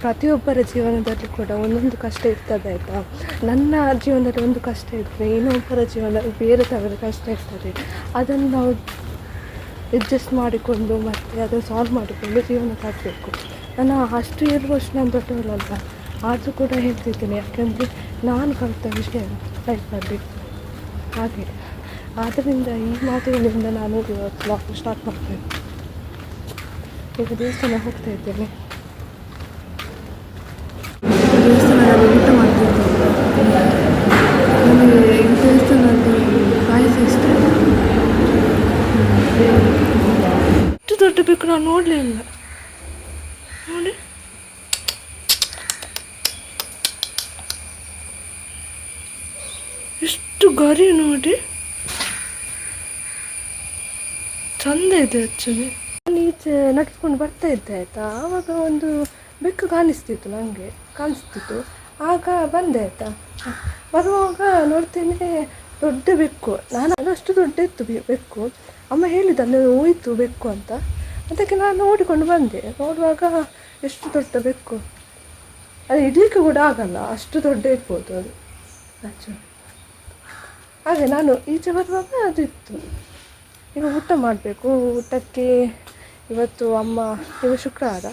ಪ್ರತಿಯೊಬ್ಬರ ಜೀವನದಲ್ಲಿ ಕೂಡ ಒಂದೊಂದು ಕಷ್ಟ ಇರ್ತದೆ ಆಯಿತಾ. ನನ್ನ ಜೀವನದಲ್ಲಿ ಒಂದು ಕಷ್ಟ ಇರ್ತದೆ, ಇನ್ನೊಬ್ಬರ ಜೀವನದಲ್ಲಿ ಬೇರೆ ಥರದ ಕಷ್ಟ ಇರ್ತದೆ. ಅದನ್ನು ನಾವು ಅಡ್ಜಸ್ಟ್ ಮಾಡಿಕೊಂಡು ಮತ್ತು ಅದನ್ನು ಸಾಲ್ವ್ ಮಾಡಿಕೊಂಡು ಜೀವನ ಸಾಗಬೇಕು. ನಾನು ಅಷ್ಟು ಇರುವಷ್ಟು ನಾನು ದೊಡ್ಡವಳಲ್ಲ, ಆದರೂ ಕೂಡ ಹೇಳ್ತಿದ್ದೇನೆ, ಯಾಕೆಂದರೆ ನಾನು ಕಲಿತ ವಿಷಯ ಲೈಫಲ್ಲಿ ಹಾಗೆ. ಆದ್ದರಿಂದ ಈ ಮಾತುಗಳಿಂದ ನಾನು ಇವತ್ತು ಸ್ಟಾರ್ಟ್ ಮಾಡ್ತೇನೆ. ಈಗ ದೇವಸ್ಥಾನ ಹೋಗ್ತಾ ಇದ್ದೇನೆ. ದೇವಸ್ಥಾನದಲ್ಲಿ ಊಟ ಮಾಡ್ತಿದ್ದೇನೆ. ನನಗೆ ಈ ದೇವಸ್ಥಾನದ್ದು ಪಾಯಸ ಇಷ್ಟ. ಇಷ್ಟು ದೊಡ್ಡ ಬೇಕು ನಾನು ನೋಡಲೇ ಇಲ್ಲ. ನೋಡಿ ಎಷ್ಟು ಗರಿ, ನೋಡಿ ಚಂದ ಇದೆ. ಆ್ಯಕ್ಚುಲಿ ನಾನು ಈಚೆ ನಡ್ಸ್ಕೊಂಡು ಬರ್ತಾ ಇದ್ದೆ ಆಯಿತಾ, ಆವಾಗ ಒಂದು ಬೆಕ್ಕು ಕಾಣಿಸ್ತಿತ್ತು. ಆಗ ಬಂದೆ ಆಯಿತಾ. ಬರುವಾಗ ನೋಡ್ತೇನೆ ದೊಡ್ಡ ಬೆಕ್ಕು. ನಾನು ಅದಷ್ಟು ದೊಡ್ಡ ಇತ್ತು ಬೆಕ್ಕು. ಅಮ್ಮ ಹೇಳಿದ ನೀವು ಹೋಯ್ತು ಬೆಕ್ಕು ಅಂತ. ಅದಕ್ಕೆ ನಾನು ನೋಡಿಕೊಂಡು ಬಂದೆ. ನೋಡುವಾಗ ಎಷ್ಟು ದೊಡ್ಡ ಬೆಕ್ಕು, ಅದು ಇಡಲಿಕ್ಕೆ ಕೂಡ ಆಗಲ್ಲ, ಅಷ್ಟು ದೊಡ್ಡ ಇರ್ಬೋದು ಅದು ಆ್ಯಕ್ಚುಲಿ. ಹಾಗೆ ನಾನು ಈಚೆ ಬರುವಾಗ ಅದು ಇತ್ತು. ಈಗ ಊಟ ಮಾಡಬೇಕು. ಊಟಕ್ಕೆ ಇವತ್ತು ಈಗ ಶುಕ್ರವಾರ,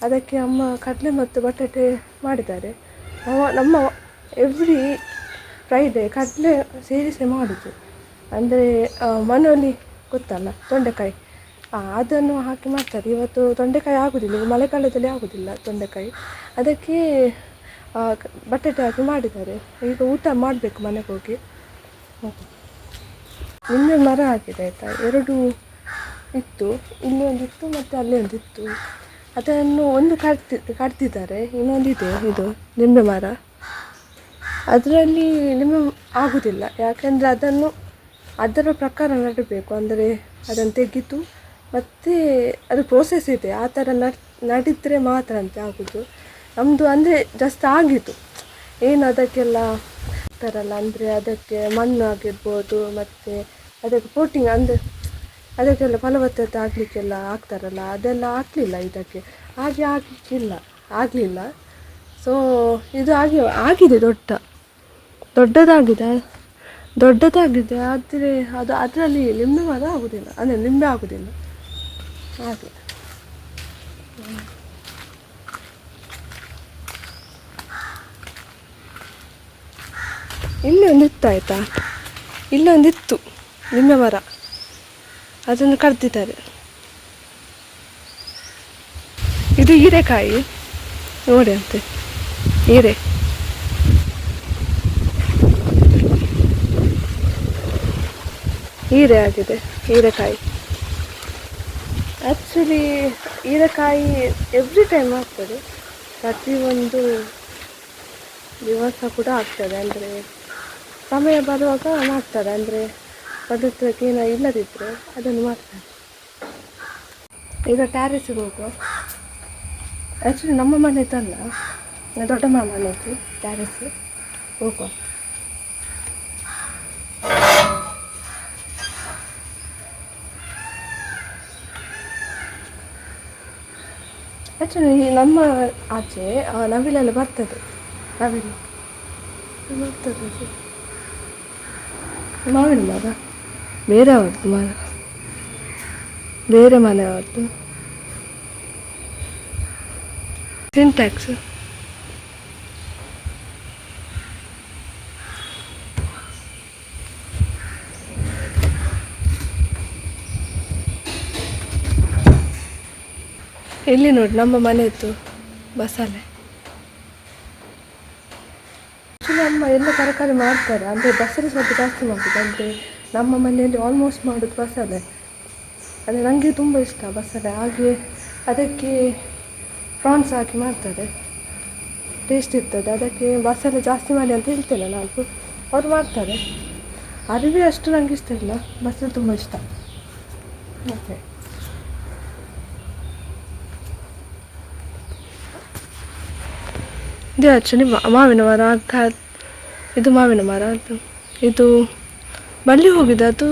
ಅದಕ್ಕೆ ಅಮ್ಮ ಕಡಲೆ ಮತ್ತು ಬಟಾಟೆ ಮಾಡಿದ್ದಾರೆ. ನಮ್ಮ ಎವ್ರಿ ಫ್ರೈಡೇ ಕಡಲೆ ಸೇರಿಸಿ ಮಾಡೋದು. ಅಂದರೆ ಮನೋಲಿ ಗೊತ್ತಲ್ಲ, ತೊಂಡೆಕಾಯಿ, ಅದನ್ನು ಹಾಕಿ ಮಾಡ್ತಾರೆ. ಇವತ್ತು ತೊಂಡೆಕಾಯಿ ಆಗೋದಿಲ್ಲ, ಈಗ ಮಳೆಗಾಲದಲ್ಲಿ ಆಗೋದಿಲ್ಲ ತೊಂಡೆಕಾಯಿ, ಅದಕ್ಕೆ ಬಟಾಟೆ ಹಾಕಿ ಮಾಡಿದ್ದಾರೆ. ಈಗ ಊಟ ಮಾಡಬೇಕು ಮನೆಗೆ ಹೋಗಿ. ನಿನ್ನೆ ಮರ ಆಗಿದೆ ಆಯಿತಾ, 2 ಇತ್ತು, ಇಲ್ಲಿ ಒಂದಿತ್ತು ಮತ್ತು ಅಲ್ಲಿ ಒಂದಿತ್ತು. ಅದನ್ನು ಒಂದು ಕಡ್ದಿದ್ದಾರೆ, ಇನ್ನೊಂದಿದೆ ಇದು ನಿಂಬೆ ಮರ. ಅದರಲ್ಲಿ ನಿಂಬೆ ಆಗೋದಿಲ್ಲ, ಯಾಕೆಂದರೆ ಅದರ ಪ್ರಕಾರ ನಡಬೇಕು. ಅಂದರೆ ಅದನ್ನು ತೆಗೆದು ಮತ್ತು ಅದು ಪ್ರೋಸೆಸ್ ಇದೆ, ಆ ಥರ ನಡಿದ್ರೆ ಮಾತ್ರ ಅಂತೆ ಆಗೋದು. ನಮ್ಮದು ಅಂದರೆ ಜಸ್ಟ್ ಆಗಿತ್ತು, ಏನು ಅದಕ್ಕೆಲ್ಲ ಆಗ್ತಾರಲ್ಲ, ಅಂದರೆ ಅದಕ್ಕೆ ಮಣ್ಣು ಆಗಿರ್ಬೋದು ಮತ್ತು ಅದಕ್ಕೆ ಪ್ರೋಟೀನ್, ಅಂದರೆ ಅದಕ್ಕೆಲ್ಲ ಫಲವತ್ತತೆ ಆಗಲಿಕ್ಕೆಲ್ಲ ಆಗ್ತಾರಲ್ಲ, ಅದೆಲ್ಲ ಆಗಲಿಲ್ಲ ಇದಕ್ಕೆ. ಹಾಗೆ ಆಗಲಿಲ್ಲ. ಸೊ ಇದು ಆಗಿದೆ, ದೊಡ್ಡದಾಗಿದೆ. ಆದರೆ ಅದರಲ್ಲಿ ನಿಂಬೆ ಮರ ಆಗೋದಿಲ್ಲ, ಅಂದರೆ ನಿಂಬೆ ಆಗೋದಿಲ್ಲ ಹಾಗೆ. ಇಲ್ಲಿ ಒಂದಿತ್ತು ಆಯಿತಾ, ಇಲ್ಲೊಂದಿತ್ತು ನಿಂಬೆ ಮರ, ಅದನ್ನು ಕಡ್ದಿದ್ದಾರೆ. ಇದು ಹೀರೆಕಾಯಿ ನೋಡಿ ಅಂತೆ, ಹೀರೆ ಆಗಿದೆ ಹೀರೆಕಾಯಿ. ಆ್ಯಕ್ಚುಲಿ ಹೀರೆಕಾಯಿ ಎವ್ರಿ ಟೈಮ್ ಆಗ್ತದೆ, ಪ್ರತಿಯೊಂದು ದಿವಸ ಕೂಡ ಆಗ್ತದೆ. ಅಂದರೆ ಸಮಯ ಬರುವಾಗ ಮಾಡ್ತಾರೆ, ಅಂದರೆ ಪದಾರ್ಥಕ್ಕೆ ಏನೋ ಇಲ್ಲದಿದ್ದರೆ ಅದನ್ನು ಮಾಡ್ತಾರೆ. ಈಗ ಟ್ಯಾರೆಸಿಗೆ ಹೋಗುವ. ಆ್ಯಕ್ಚುಲಿ ನಮ್ಮ ಮನೆದಲ್ಲ, ದೊಡ್ಡಮ್ಮ ಮನೆಯದು ಟ್ಯಾರೆಸ್, ಹೋಗುವ. ಆ್ಯಕ್ಚುಲಿ ನಮ್ಮ ಆಚೆ ನವಿಲೆಲ್ಲ ಬರ್ತದೆ, ಮಾವಿನ ಮರ ಬೇರೆ ಮನೆಯವ್ರದ್ದು. ಸಿಂಟ್ಯಾಕ್ಸ್ ಇಲ್ಲಿ ನೋಡಿ, ನಮ್ಮ ಮನೆಯದ್ದು ಬಸಳೆ. ಆ್ಯಕ್ಚುಲಿ ಅಮ್ಮ ಎಲ್ಲ ತರಕಾರಿ ಮಾಡ್ತಾರೆ, ಅಂದರೆ ಬಸಳೆ ಸ್ವಲ್ಪ ಜಾಸ್ತಿ ಮಾಡೋದು. ಅಂದರೆ ನಮ್ಮ ಮನೆಯಲ್ಲಿ ಆಲ್ಮೋಸ್ಟ್ ಮಾಡೋದು ಬಸಳೆ. ಅಂದರೆ ನನಗೆ ತುಂಬ ಇಷ್ಟ ಬಸಳೆ. ಹಾಗೆ ಅದಕ್ಕೆ ಪ್ರಾನ್ಸ್ ಹಾಕಿ ಮಾಡ್ತಾರೆ, ಟೇಸ್ಟ್ ಇರ್ತದೆ. ಅದಕ್ಕೆ ಬಸಳೆ ಜಾಸ್ತಿ ಮಾಡಿ ಅಂತ ಹೇಳ್ತೇನೆ ನಾನು, ಅವ್ರು ಮಾಡ್ತಾರೆ. ಅರಿವೆ ಅಷ್ಟು ನನಗೆ ಇಷ್ಟ ಇಲ್ಲ, ಬಸಳೆ ತುಂಬ ಇಷ್ಟ. ಓಕೆ, ಇದು ಆ್ಯಕ್ಚುಲಿ ಮಾವಿನ ಮರ. ಇದು ಮಾವಿನ ಮರ, ಇದು ಬಳ್ಳಿ ಹೋಗಿದೆ, ಅದು